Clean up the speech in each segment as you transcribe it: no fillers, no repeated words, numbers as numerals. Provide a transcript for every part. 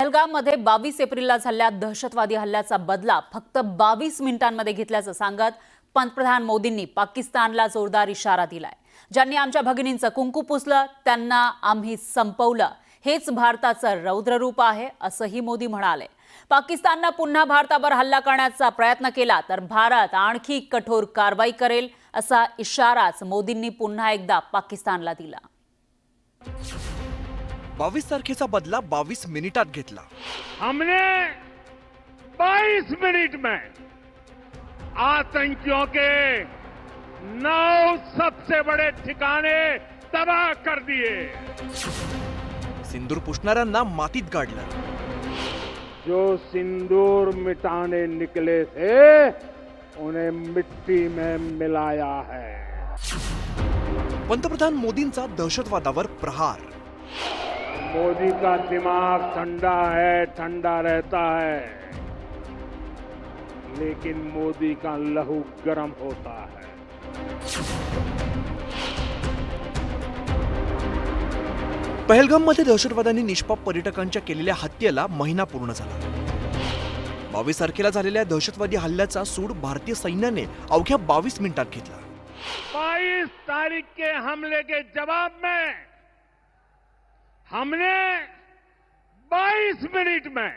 पहलगाममध्ये 22 एप्रिलला झालेल्या दहशतवादी हल्ल्याचा बदला फक्त 22 मिनिटांमध्ये घेतल्याचं सांगत पंतप्रधान मोदींनी पाकिस्तानला जोरदार इशारा दिलाय। ज्यांनी आमच्या भगिनींचं कुंकू पुसलं त्यांना आम्ही संपवलं, हेच भारताचं रौद्र रूप आहे असंही मोदी म्हणाले। पाकिस्तानने पुन्हा भारतावर हल्ला करण्याचा प्रयत्न केला तर भारत आणखी कठोर कारवाई करेल असा इशाराच मोदींनी पुन्हा एकदा पाकिस्तानला दिला। 22 तारखेचा बदला 22 मिनिटात घेतला। हमने 22 मिनट में आतंकियों के 9 सबसे बड़े ठिकाने तबाह कर दिए। सिंदूर पुसणाऱ्यांना मातीत गाडलं। जो सिंदूर मिटाने निकले थे उन्हें मिट्टी में मिलाया है। पंतप्रधान मोदींचा दहशतवादावर प्रहार। मोदी का दिमाग ठंडा है, ठंडा रहता है, लेकिन मोदी का लहू गर्म होता है। पहलगाममध्ये दहशतवाद्यांनी निष्पाप पर्यटकांच्या केलेल्या हत्येला महिना पूर्ण झाला। 22 तारखेला झालेल्या दहशतवादी हल्ल्याचा सूड भारतीय सैन्याने अवघ्या 22 मिनिटात घेतला। 22 तारीख के हमले के जवाब में हमने 22 मिनट में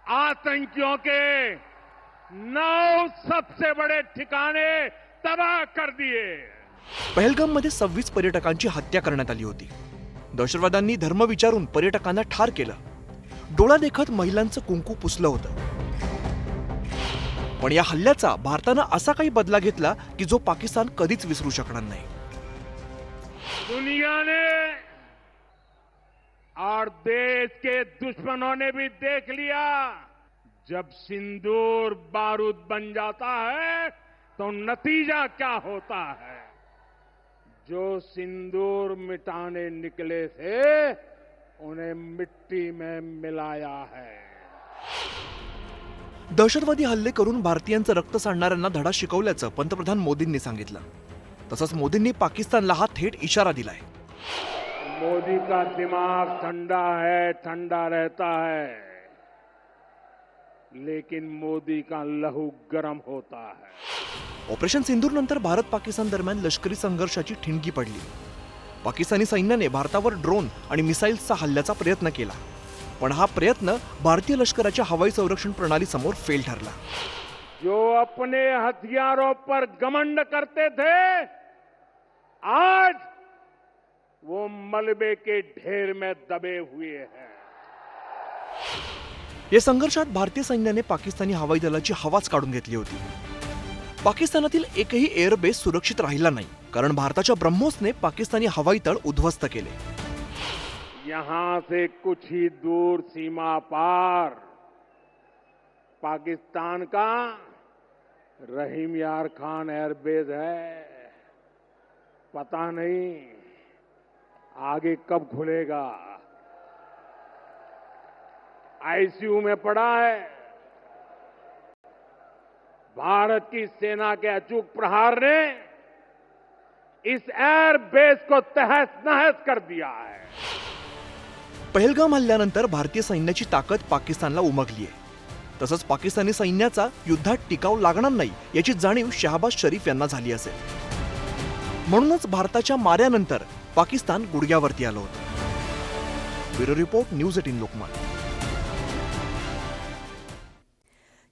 आतंकियों के 9 सबसे बड़े ठिकाने तबाह कर दिए। पहलगाममध्ये 26 पर्यटकांची हत्या करण्यात आली होती। दहशतवाद्यांनी धर्म विचारून पर्यटकांना ठार केलं। डोळा देखत महिलांचं कुंकू पुसलं होतं। पण या हल्ल्याचा भारतानं असा काही बदला घेतला की जो पाकिस्तान कधीच विसरू शकणार नाही। दुनिया ने और देश के दुश्मनों ने भी देख लिया, जब सिंदूर बारूद बन जाता है तो नतीजा क्या होता है। जो सिंदूर मिटाने निकले थे उन्हें मिट्टी में मिलाया है। दहशतवादी हल्ले करून भारतीयांचं रक्त सांडणाऱ्यांना धडा शिकवल्याचं पंतप्रधान मोदींनी सांगितलं। तसंच मोदींनी पाकिस्तानला हा थेट इशारा दिलाय। मोदी का दिमाग ठंडा है, ठंडा रहता है, लेकिन मोदी का लहू गर्म होता है। ऑपरेशन सिंदूर नंतर भारत पाकिस्तान दरम्यान लष्करी संघर्षाची ठिणगी पडली। पाकिस्तानी सैन्याने भारतावर ड्रोन आणि मिसाईल्सचा हल्ल्याचा प्रयत्न केला, पण हा प्रयत्न भारतीय लष्कराच्या हवाई संरक्षण प्रणाली समोर फेल ठरला। जो अपने हथियारों पर घमंड करते थे आज वो मलबे के ढेर में दबे हुए हैं। या संघर्षात भारतीय सैन्याने पाकिस्तानी हवाई दलाची हवाच काढून घेतली होती। पाकिस्तानातील एकही एअरबेस सुरक्षित राहिला नाही, कारण भारताच्या ब्रह्मोसने पाकिस्तानी हवाई तळ उद्ध्वस्त केले। यहां से कुछ ही दूर सीमा पार पाकिस्तान का रहीम यार खान एयरबेस है। पता नहीं आगे कब खुलेगा। आईसीयू में पड़ा है। भारत की सेना के अचूक प्रहार ने इस एयरबेस को तहस नहस कर दिया है। पहलगाम हल्ल्यानंतर भारतीय सैन्याची ताकद पाकिस्तानला उमगली आहे। तसंच पाकिस्तानी सैन्याचा युद्धात टिकाव लागणार नाही याची जाणीव शहबाज शरीफ यांना झाली असेल। म्हणूनच भारताच्या माऱ्यानंतर पाकिस्तान गुडघ्यावरती आलं होतं। Bureau report, news 18 Lokmat.